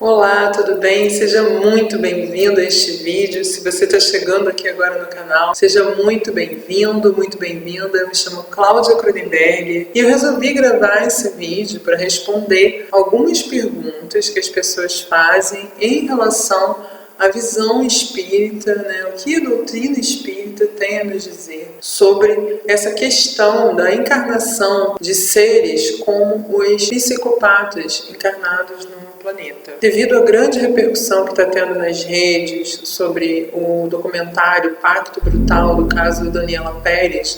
Olá, tudo bem? Seja muito bem-vindo a este vídeo. Se você está chegando aqui agora no canal, seja muito bem-vindo, muito bem-vinda. Eu me chamo Cláudia Cronenberg e eu resolvi gravar esse vídeo para responder algumas perguntas que as pessoas fazem em relação à visão espírita, o que a doutrina espírita tem a nos dizer sobre essa questão da encarnação de seres como os psicopatas encarnados no planeta. Devido à grande repercussão que está tendo nas redes sobre o documentário Pacto Brutal do caso da Daniela Pérez,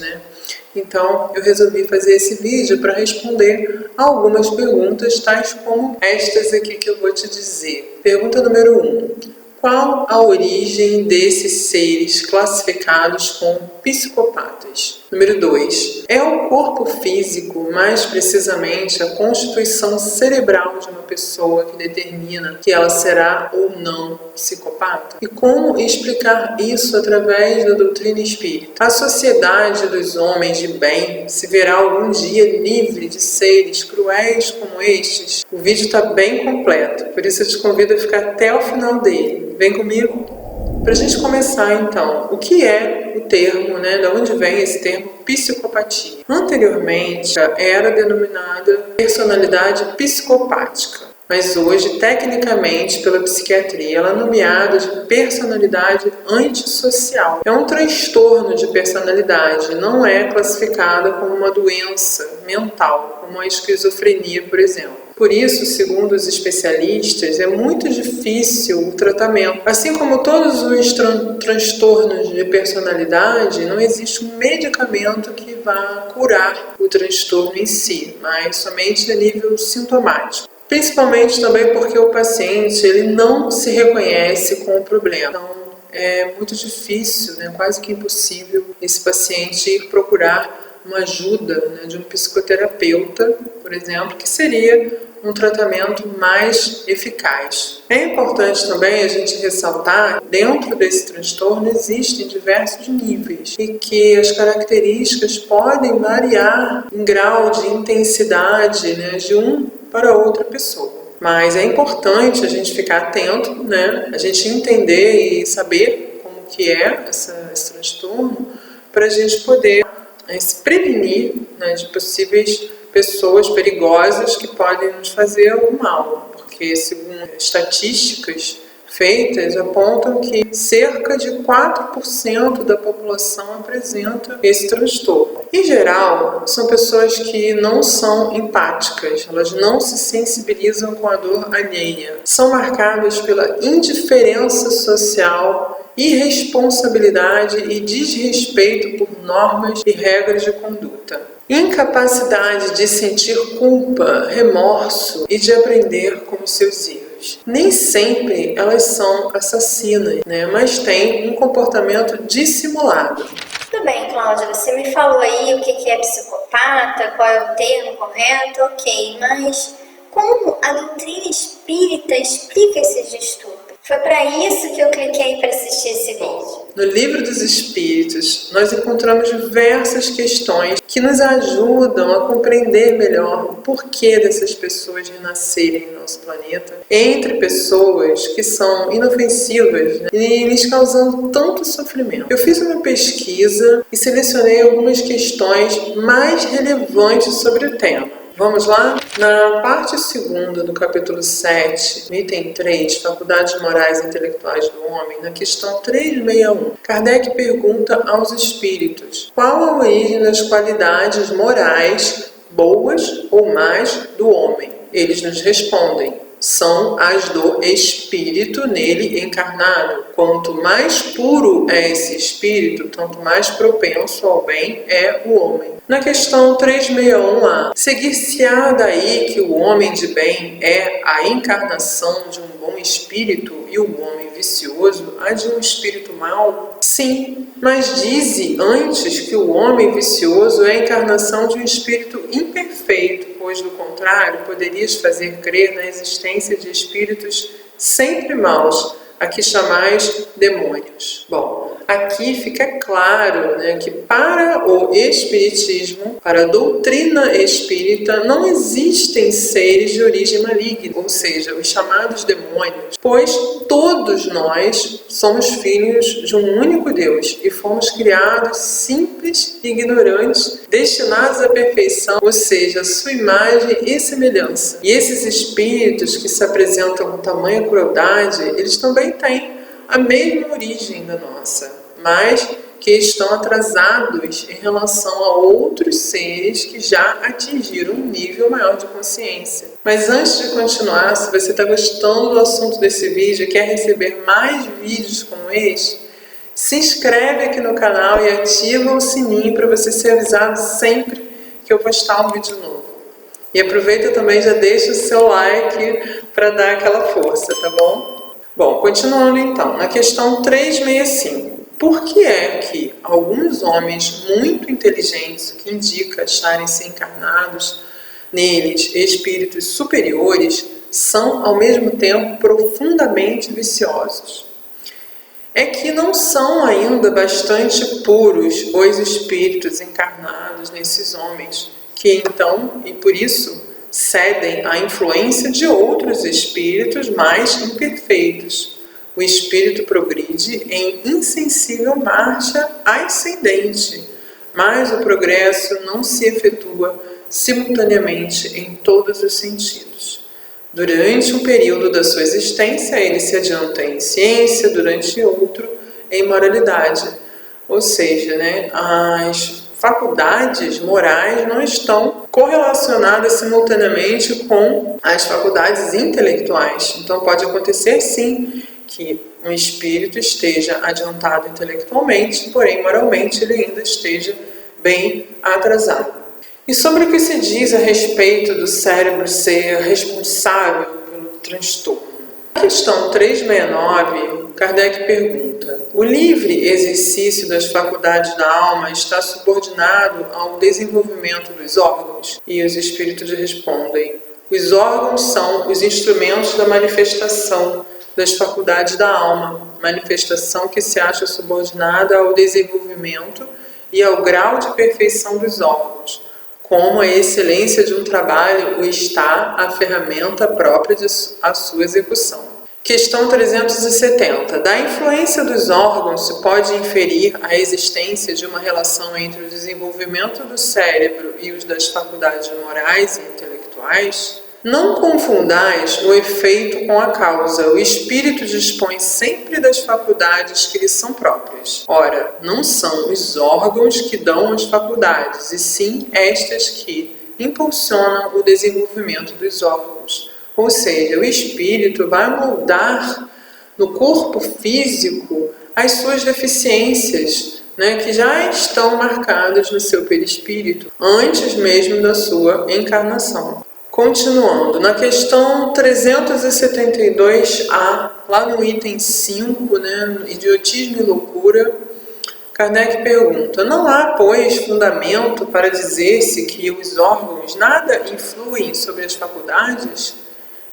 então eu resolvi fazer esse vídeo para responder a algumas perguntas, tais como estas aqui que eu vou te dizer. Pergunta número 1. Qual a origem desses seres classificados como psicopatas? Número 2. É o corpo físico, mais precisamente a constituição cerebral de uma pessoa que determina que ela será ou não psicopata? E como explicar isso através da doutrina espírita? A sociedade dos homens de bem se verá algum dia livre de seres cruéis como estes? O vídeo está bem completo, por isso eu te convido a ficar até o final dele. Vem comigo? Para a gente começar então, o que é o termo, de onde vem esse termo psicopatia? Anteriormente era denominada personalidade psicopática, mas hoje, tecnicamente, pela psiquiatria, ela é nomeada de personalidade antissocial. É um transtorno de personalidade, não é classificada como uma doença mental, como a esquizofrenia, por exemplo. Por isso, segundo os especialistas, é muito difícil o tratamento. Assim como todos os transtornos de personalidade, não existe um medicamento que vá curar o transtorno em si, mas somente a nível sintomático. Principalmente também porque o paciente ele não se reconhece com o problema. Então, é muito difícil, quase que impossível, esse paciente ir procurar uma ajuda de um psicoterapeuta, por exemplo, que seria um tratamento mais eficaz. É importante também a gente ressaltar que dentro desse transtorno existem diversos níveis e que as características podem variar em grau de intensidade de um para outra pessoa. Mas é importante a gente ficar atento, a gente entender e saber como que é esse transtorno para a gente poder se prevenir de possíveis pessoas perigosas que podem nos fazer algum mal, porque segundo estatísticas feitas apontam que cerca de 4% da população apresenta esse transtorno. Em geral, são pessoas que não são empáticas, elas não se sensibilizam com a dor alheia, são marcadas pela indiferença social, irresponsabilidade e desrespeito por normas e regras de conduta. Incapacidade de sentir culpa, remorso e de aprender com os seus erros. Nem sempre elas são assassinas, mas têm um comportamento dissimulado. Tudo bem, Cláudia, você me falou aí o que é psicopata, qual é o termo correto, ok, mas como a doutrina espírita explica esses distúrbios? Foi para isso que eu cliquei para assistir esse vídeo. No Livro dos Espíritos, nós encontramos diversas questões que nos ajudam a compreender melhor o porquê dessas pessoas renascerem no nosso planeta, entre pessoas que são inofensivas e lhes causando tanto sofrimento. Eu fiz uma pesquisa e selecionei algumas questões mais relevantes sobre o tema. Vamos lá? Na parte 2ª do capítulo 7, no item 3, Faculdades Morais e Intelectuais do Homem, na questão 361, Kardec pergunta aos espíritos qual a origem das qualidades morais, boas ou más, do homem. Eles nos respondem: são as do espírito nele encarnado. Quanto mais puro é esse espírito, tanto mais propenso ao bem é o homem. Na questão 361A, seguir-se-á daí que o homem de bem é a encarnação de um bom espírito e o homem vicioso há de um espírito mau? Sim, mas dize antes que o homem vicioso é a encarnação de um espírito imperfeito, pois do contrário poderias fazer crer na existência de espíritos sempre maus, a que chamais demônios. Bom, aqui fica claro, né, que para o Espiritismo, para a doutrina espírita, não existem seres de origem maligna, ou seja, os chamados demônios, pois todos nós somos filhos de um único Deus e fomos criados simples e ignorantes, destinados à perfeição, ou seja, a sua imagem e semelhança. E esses espíritos que se apresentam com tamanha crueldade, eles também têm a mesma origem da nossa, mas que estão atrasados em relação a outros seres que já atingiram um nível maior de consciência. Mas antes de continuar, se você está gostando do assunto desse vídeo e quer receber mais vídeos como este, se inscreve aqui no canal e ativa o sininho para você ser avisado sempre que eu postar um vídeo novo. E aproveita também e já deixa o seu like para dar aquela força, tá bom? Bom, continuando então, na questão 365. Por que é que alguns homens muito inteligentes, que indica acharem-se encarnados neles espíritos superiores, são ao mesmo tempo profundamente viciosos? É que não são ainda bastante puros os espíritos encarnados nesses homens, que então, e por isso, cedem à influência de outros espíritos mais imperfeitos. O espírito progride em insensível marcha ascendente, mas o progresso não se efetua simultaneamente em todos os sentidos. Durante um período da sua existência, ele se adianta em ciência, durante outro em moralidade. Ou seja, as faculdades morais não estão correlacionadas simultaneamente com as faculdades intelectuais. Então pode acontecer sim que um espírito esteja adiantado intelectualmente, porém moralmente ele ainda esteja bem atrasado. E sobre o que se diz a respeito do cérebro ser responsável pelo transtorno? Na questão 369, Kardec pergunta: o livre exercício das faculdades da alma está subordinado ao desenvolvimento dos órgãos? E os espíritos respondem: os órgãos são os instrumentos da manifestação das faculdades da alma, manifestação que se acha subordinada ao desenvolvimento e ao grau de perfeição dos órgãos, como a excelência de um trabalho o está a ferramenta própria de a sua execução. Questão 370. Da influência dos órgãos se pode inferir a existência de uma relação entre o desenvolvimento do cérebro e os das faculdades morais e intelectuais? Não confundais o efeito com a causa. O espírito dispõe sempre das faculdades que lhe são próprias. Ora, não são os órgãos que dão as faculdades, e sim estas que impulsionam o desenvolvimento dos órgãos. Ou seja, o espírito vai moldar no corpo físico as suas deficiências, que já estão marcadas no seu perispírito, antes mesmo da sua encarnação. Continuando, na questão 372A, lá no item 5, idiotismo e loucura, Kardec pergunta: não há, pois, fundamento para dizer-se que os órgãos nada influem sobre as faculdades?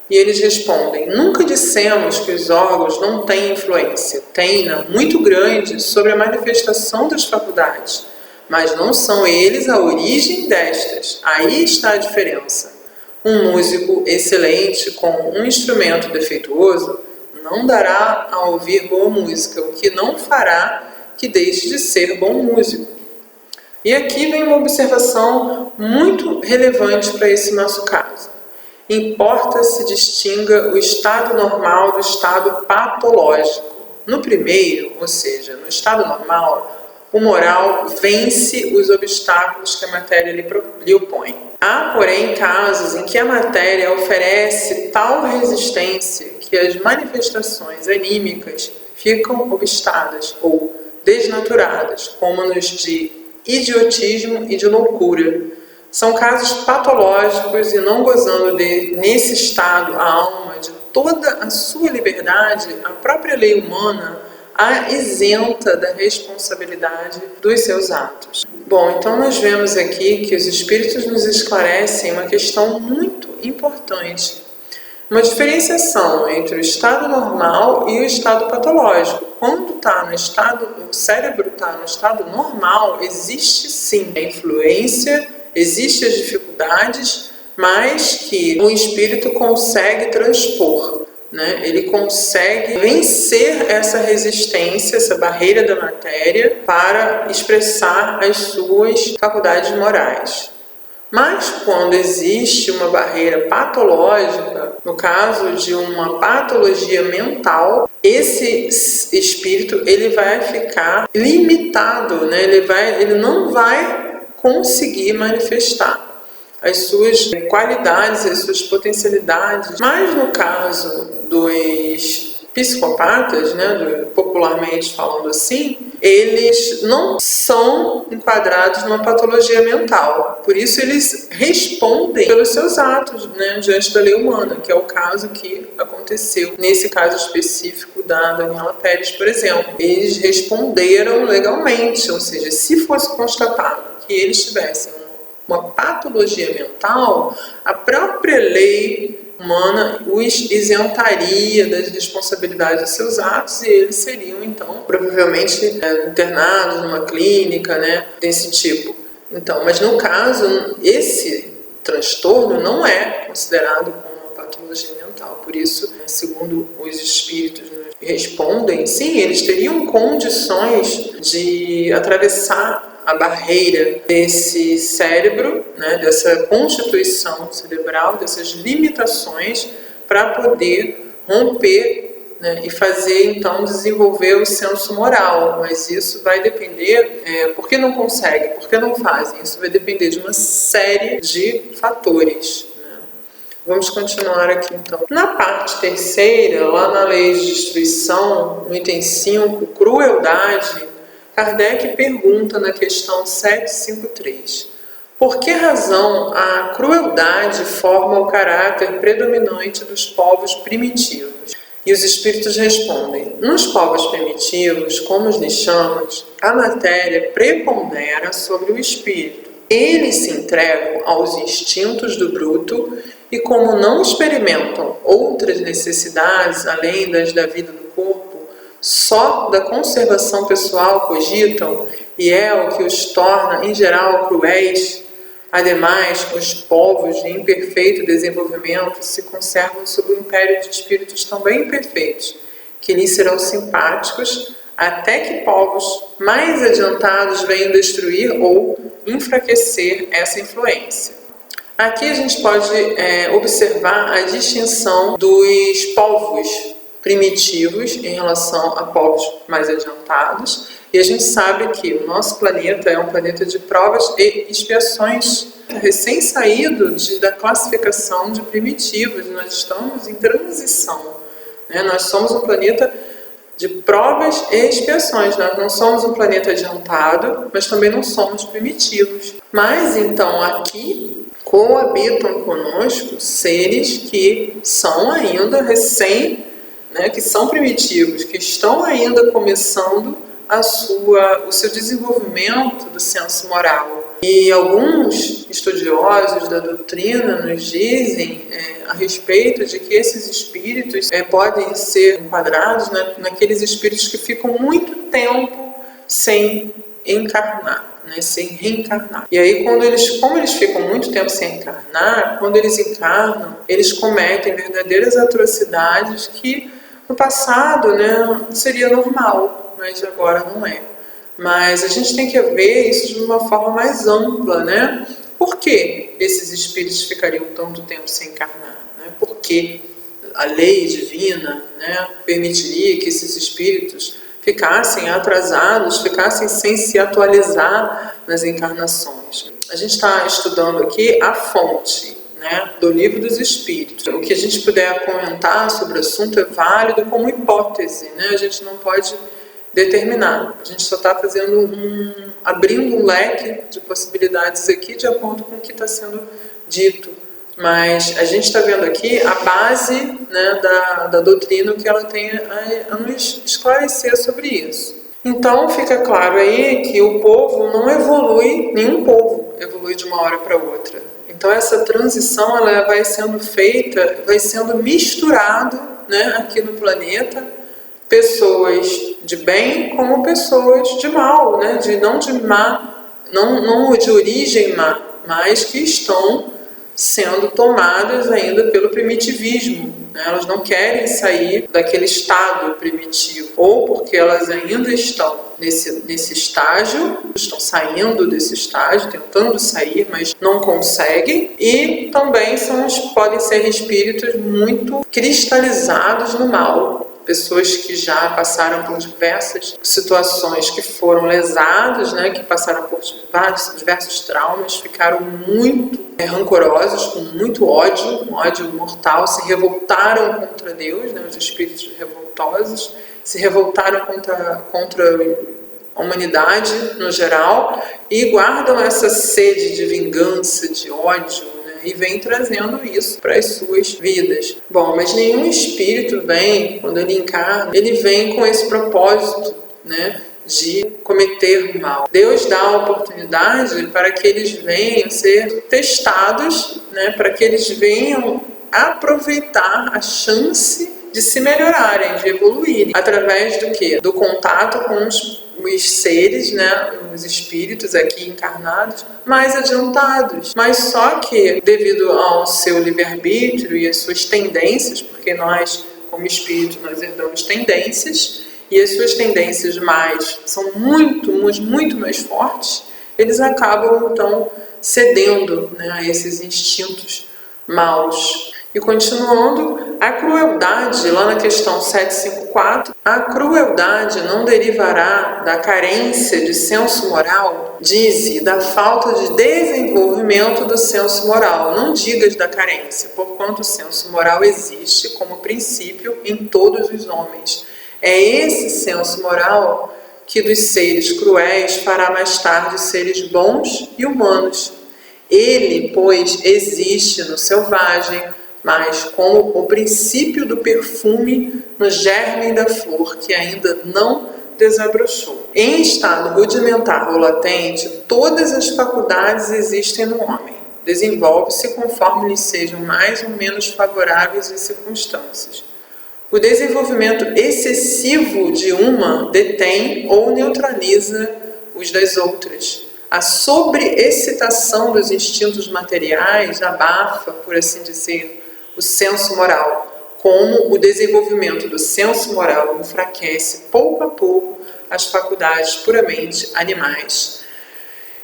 E eles respondem: nunca dissemos que os órgãos não têm influência. Têm-na muito grande sobre a manifestação das faculdades, mas não são eles a origem destas. Aí está a diferença. Um músico excelente com um instrumento defeituoso não dará a ouvir boa música, o que não fará que deixe de ser bom músico. E aqui vem uma observação muito relevante para esse nosso caso. Importa se distinga o estado normal do estado patológico. No primeiro, ou seja, no estado normal, o moral vence os obstáculos que a matéria lhe opõe. Há, porém, casos em que a matéria oferece tal resistência que as manifestações anímicas ficam obstadas ou desnaturadas, como nos de idiotismo e de loucura. São casos patológicos e, não gozando nesse estado a alma de toda a sua liberdade, a própria lei humana a isenta da responsabilidade dos seus atos. Bom, então nós vemos aqui que os espíritos nos esclarecem uma questão muito importante. uma diferenciação entre o estado normal e o estado patológico. Quando o cérebro está no estado normal, existe sim a influência, existem as dificuldades, mas que o espírito consegue transpor, né? Ele consegue vencer essa resistência, essa barreira da matéria para expressar as suas faculdades morais. Mas quando existe uma barreira patológica, no caso de uma patologia mental, esse espírito ele vai ficar limitado, né? Ele não vai conseguir manifestar as suas qualidades, as suas potencialidades. Mas no caso dos psicopatas, né, popularmente falando assim, eles não são enquadrados numa patologia mental. Por isso eles respondem pelos seus atos, né, diante da lei humana, que é o caso que aconteceu nesse caso específico da Daniela Pérez, por exemplo. Eles responderam legalmente, ou seja, se fosse constatado que eles tivessem uma patologia mental, a própria lei humana os isentaria das responsabilidades dos seus atos e eles seriam, então, provavelmente internados numa clínica, né, desse tipo. Então, mas no caso, esse transtorno não é considerado como uma patologia mental. Por isso, segundo os espíritos respondem, sim, eles teriam condições de atravessar a barreira desse cérebro, né, dessa constituição cerebral, dessas limitações, para poder romper, né, e fazer, então, desenvolver o senso moral. Mas isso vai depender, por que não conseguem, por que não fazem? Isso vai depender de uma série de fatores. Né? Vamos continuar aqui, então. Na parte terceira, lá na lei de destruição, no item 5, crueldade, Kardec pergunta na questão 753, por que razão a crueldade forma o caráter predominante dos povos primitivos? E os espíritos respondem, nos povos primitivos, como os lhes chamamos, a matéria prepondera sobre o espírito. Eles se entregam aos instintos do bruto e, como não experimentam outras necessidades além das da vida do corpo, só da conservação pessoal cogitam, e é o que os torna, em geral, cruéis. Ademais, os povos de imperfeito desenvolvimento se conservam sob o império de espíritos também imperfeitos, que lhes serão simpáticos, até que povos mais adiantados venham destruir ou enfraquecer essa influência. Aqui a gente pode observar a distinção dos povos primitivos em relação a povos mais adiantados, e a gente sabe que o nosso planeta é um planeta de provas e expiações, recém-saído da classificação de primitivos. Nós estamos em transição, né? Nós somos um planeta de provas e expiações, nós não somos um planeta adiantado, mas também não somos primitivos. Mas então aqui coabitam conosco seres que são ainda que são primitivos, que estão ainda começando o seu desenvolvimento do senso moral. E alguns estudiosos da doutrina nos dizem a respeito de que esses espíritos podem ser enquadrados naqueles espíritos que ficam muito tempo sem encarnar, né, sem reencarnar. E aí, como eles ficam muito tempo sem encarnar, quando eles encarnam, eles cometem verdadeiras atrocidades que no passado, né, seria normal, mas agora não é. Mas a gente tem que ver isso de uma forma mais ampla, né? Por que esses espíritos ficariam tanto tempo sem encarnar? Né? Por que a lei divina, né, permitiria que esses espíritos ficassem atrasados, ficassem sem se atualizar nas encarnações? A gente está estudando aqui a fonte, né, do Livro dos Espíritos. O que a gente puder comentar sobre o assunto é válido como hipótese, né? A gente não pode determinar. A gente só está abrindo um leque de possibilidades aqui de acordo com o que está sendo dito. Mas a gente está vendo aqui a base, né, da doutrina, que ela tem a nos esclarecer sobre isso. Então fica claro aí que o povo não evolui, nenhum povo evolui de uma hora para outra. Então essa transição ela vai sendo feita, vai sendo misturado, né, aqui no planeta, pessoas de bem como pessoas de mal, né, não de má, não de origem má, mas que estão sendo tomadas ainda pelo primitivismo. Elas não querem sair daquele estado primitivo, ou porque elas ainda estão nesse estágio, estão saindo desse estágio, tentando sair, mas não conseguem, e também podem ser espíritos muito cristalizados no mal. Pessoas que já passaram por diversas situações, que foram lesados, né, que passaram por diversos traumas, ficaram muito rancorosos, com muito ódio, um ódio mortal, se revoltaram contra Deus, né, os espíritos revoltosos, se revoltaram contra a humanidade no geral e guardam essa sede de vingança, de ódio, e vem trazendo isso para as suas vidas. Bom, mas nenhum espírito vem, quando ele encarna, ele vem com esse propósito, né, de cometer mal. Deus dá a oportunidade para que eles venham ser testados, né, para que eles venham aproveitar a chance de se melhorarem, de evoluírem. Através do quê? Do contato com os seres, né, os espíritos aqui encarnados, mais adiantados. Mas só que, devido ao seu livre-arbítrio e às suas tendências, porque nós, como espírito, nós herdamos tendências, e as suas tendências são muito mais fortes, eles acabam, então, cedendo, né, a esses instintos maus. E continuando, a crueldade, lá na questão 754, a crueldade não derivará da carência de senso moral? Dize, da falta de desenvolvimento do senso moral. Não digas da carência, porquanto o senso moral existe como princípio em todos os homens. É esse senso moral que dos seres cruéis fará mais tarde seres bons e humanos. Ele, pois, existe no selvagem, mas como o princípio do perfume no germe da flor que ainda não desabrochou. Em estado rudimentar ou latente, todas as faculdades existem no homem. Desenvolve-se conforme lhes sejam mais ou menos favoráveis as circunstâncias. O desenvolvimento excessivo de uma detém ou neutraliza os das outras. A sobreexcitação dos instintos materiais abafa, por assim dizer, o senso moral, como o desenvolvimento do senso moral enfraquece pouco a pouco as faculdades puramente animais.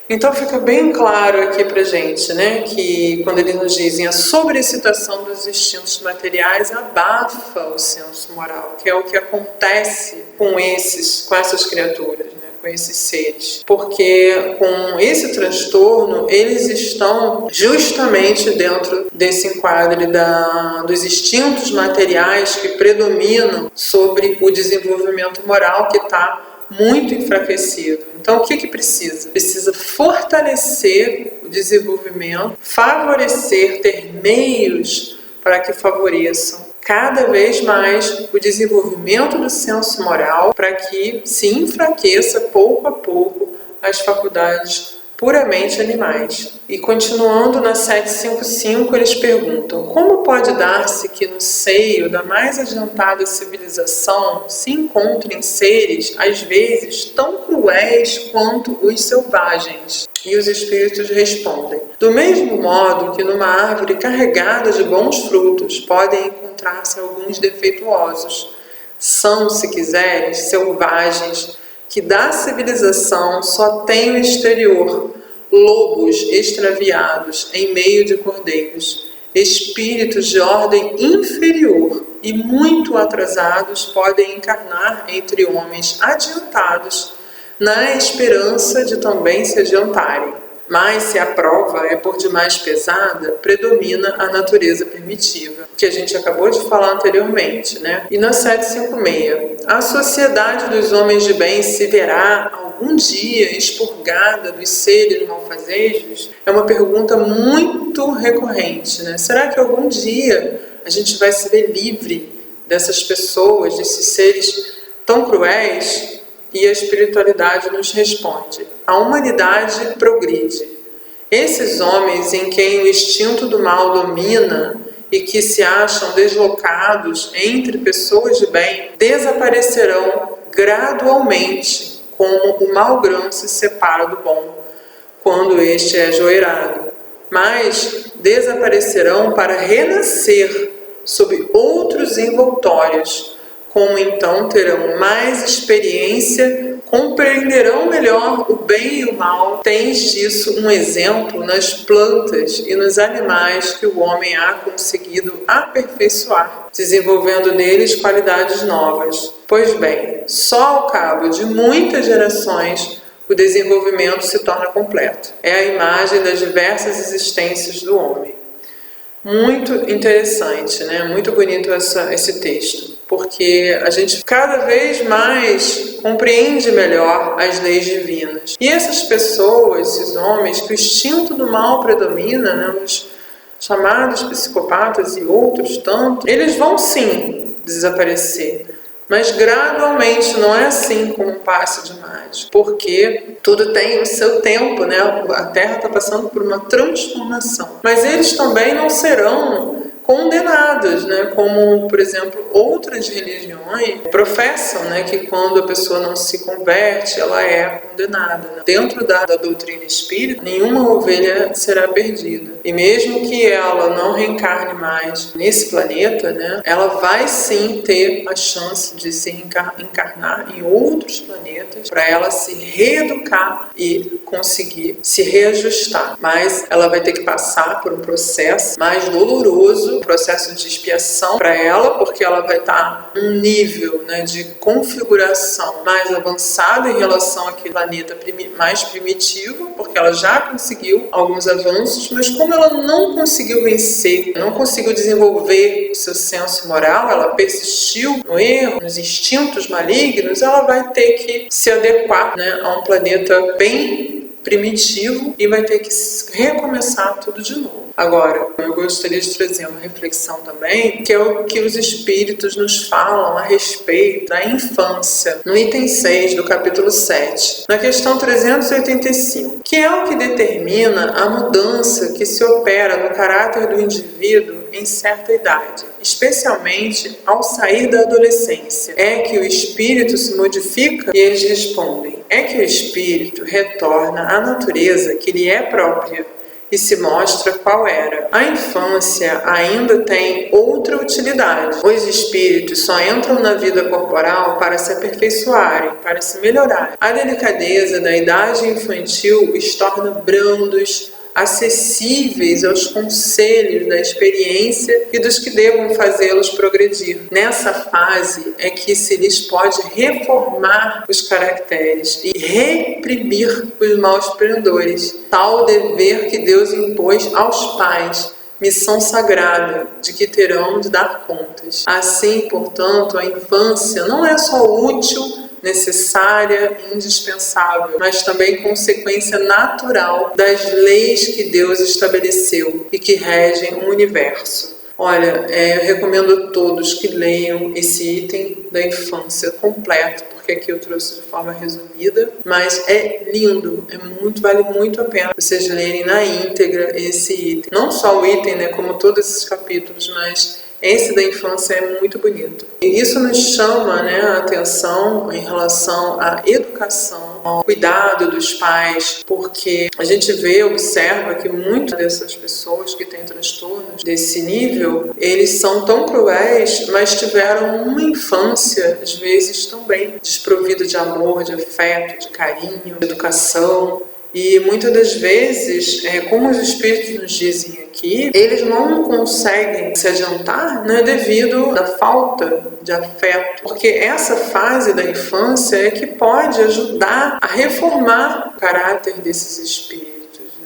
Então fica bem claro aqui pra gente, né, que quando eles nos dizem a sobreexcitação dos instintos materiais abafa o senso moral, que é o que acontece com essas criaturas, né, com esses seres. Porque com esse transtorno, eles estão justamente dentro desse enquadre dos instintos materiais que predominam sobre o desenvolvimento moral que está muito enfraquecido. Então, o que precisa? Precisa fortalecer o desenvolvimento, favorecer, ter meios para que favoreçam cada vez mais o desenvolvimento do senso moral, para que se enfraqueça pouco a pouco as faculdades puramente animais. E continuando na 755, eles perguntam: como pode dar-se que no seio da mais adiantada civilização se encontrem seres, às vezes, tão cruéis quanto os selvagens? E os espíritos respondem: do mesmo modo que numa árvore carregada de bons frutos podem encontrar-se alguns defeituosos, são, se quiseres, selvagens, que da civilização só tem o exterior, lobos extraviados em meio de cordeiros, espíritos de ordem inferior e muito atrasados podem encarnar entre homens adiantados, na esperança de também se adiantarem. Mas se a prova é por demais pesada, predomina a natureza primitiva, que a gente acabou de falar anteriormente, né? E na 756, a sociedade dos homens de bem se verá algum dia expurgada dos seres malfazejos? É uma pergunta muito recorrente, né? Será que algum dia a gente vai se ver livre dessas pessoas, desses seres tão cruéis? E a espiritualidade nos responde: a humanidade progride. Esses homens em quem o instinto do mal domina e que se acham deslocados entre pessoas de bem, desaparecerão gradualmente, como o mau grão se separa do bom, quando este é joeirado, mas desaparecerão para renascer sob outros envoltórios, como então terão mais experiência, compreenderão melhor o bem e o mal. Tens disso um exemplo nas plantas e nos animais que o homem há conseguido aperfeiçoar, desenvolvendo neles qualidades novas. Pois bem, só ao cabo de muitas gerações o desenvolvimento se torna completo. É a imagem das diversas existências do homem. Muito interessante, né? Muito bonito esse texto, porque a gente cada vez mais compreende melhor as leis divinas. E essas pessoas, esses homens, que o instinto do mal predomina, né? Os chamados psicopatas e outros tanto, eles vão sim desaparecer. Mas gradualmente, não é assim como um passe de mágica, porque tudo tem o seu tempo, né? A Terra está passando por uma transformação. Mas eles também não serão condenados, né? Como, por exemplo, outras religiões professam, né, que quando a pessoa não se converte, ela é condenada, né? Dentro da doutrina espírita, nenhuma ovelha será perdida. E mesmo que ela não reencarne mais nesse planeta, né, ela vai sim ter a chance de se encarnar em outros planetas para ela se reeducar e conseguir se reajustar. Mas ela vai ter que passar por um processo mais doloroso, um processo de expiação para ela, porque ela vai estar num nível, né, de configuração mais avançado em relação àquele planeta mais primitivo, porque ela já conseguiu alguns avanços, mas como ela não conseguiu vencer, não conseguiu desenvolver o seu senso moral, ela persistiu no erro, nos instintos malignos, ela vai ter que se adequar, né, a um planeta bem primitivo e vai ter que recomeçar tudo de novo. Agora, eu gostaria de trazer uma reflexão também, que é o que os espíritos nos falam a respeito da infância, no item 6 do capítulo 7, na questão 385, que é o que determina a mudança que se opera no caráter do indivíduo em certa idade, especialmente ao sair da adolescência. É que o espírito se modifica? E eles respondem: é que o espírito retorna à natureza que lhe é própria e se mostra qual era. A infância ainda tem outra utilidade. Os espíritos só entram na vida corporal para se aperfeiçoarem, para se melhorarem. A delicadeza da idade infantil os torna brandos, acessíveis aos conselhos da experiência e dos que devam fazê-los progredir. Nessa fase é que se lhes pode reformar os caracteres e reprimir os maus pendores. Tal dever que Deus impôs aos pais, missão sagrada de que terão de dar contas. Assim, portanto, a infância não é só útil, necessária e indispensável, mas também consequência natural das leis que Deus estabeleceu e que regem o universo. Olha, eu recomendo a todos que leiam esse item da infância completo, porque aqui eu trouxe de forma resumida, mas é lindo, vale muito a pena vocês lerem na íntegra esse item. Não só o item, né, como todos esses capítulos, mas esse da infância é muito bonito. E isso nos chama, né, a atenção em relação à educação, ao cuidado dos pais, porque a gente observa que muitas dessas pessoas que têm transtornos desse nível, eles são tão cruéis, mas tiveram uma infância, às vezes, também desprovida de amor, de afeto, de carinho, de educação. E muitas das vezes, como os espíritos nos dizem aqui, eles não conseguem se adiantar, né, devido à falta de afeto. Porque essa fase da infância é que pode ajudar a reformar o caráter desses espíritos.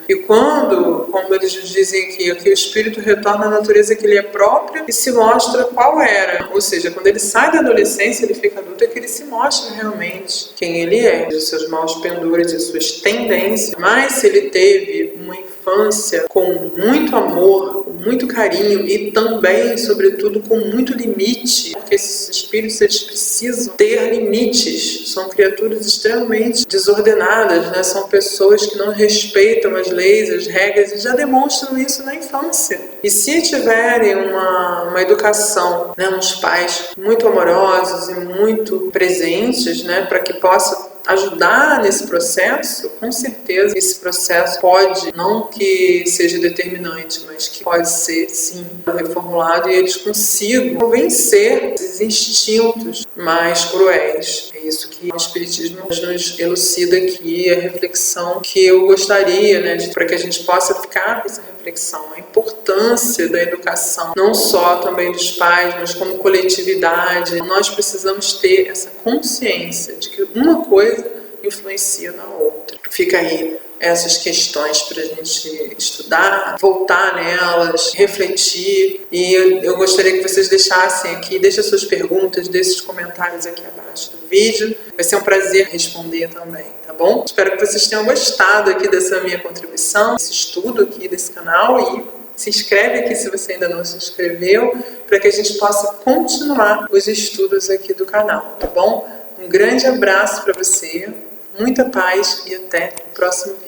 E quando, como eles nos dizem aqui, que o espírito retorna à natureza que lhe é própria e se mostra qual era. Ou seja, quando ele sai da adolescência, ele fica adulto, é que ele se mostra realmente quem ele é, os seus maus pendores, as suas tendências. Mas se ele teve uma infância com muito amor, com muito carinho e também, sobretudo, com muito limite, porque esses espíritos eles precisam ter limites. São criaturas extremamente desordenadas, né? São pessoas que não respeitam as leis, as regras e já demonstram isso na infância. E se tiverem uma educação, né, uns pais muito amorosos e muito presentes, né, para que possa ajudar nesse processo, com certeza esse processo pode, não que seja determinante, mas que pode ser sim reformulado e eles consigam vencer esses instintos mais cruéis. É isso que o Espiritismo nos elucida aqui, a reflexão que eu gostaria, né, para que a gente possa ficar com essa reflexão, a importância da educação, não só também dos pais, mas como coletividade. Nós precisamos ter essa consciência de que uma coisa influencia na outra. Fica aí essas questões para a gente estudar, voltar nelas, refletir, e eu gostaria que vocês deixassem aqui, deixem suas perguntas, deixem os comentários aqui abaixo do vídeo. Vai ser um prazer responder também, tá bom? Espero que vocês tenham gostado aqui dessa minha contribuição, desse estudo aqui desse canal, e se inscreve aqui se você ainda não se inscreveu, para que a gente possa continuar os estudos aqui do canal, tá bom? Um grande abraço para você, muita paz e até o próximo vídeo.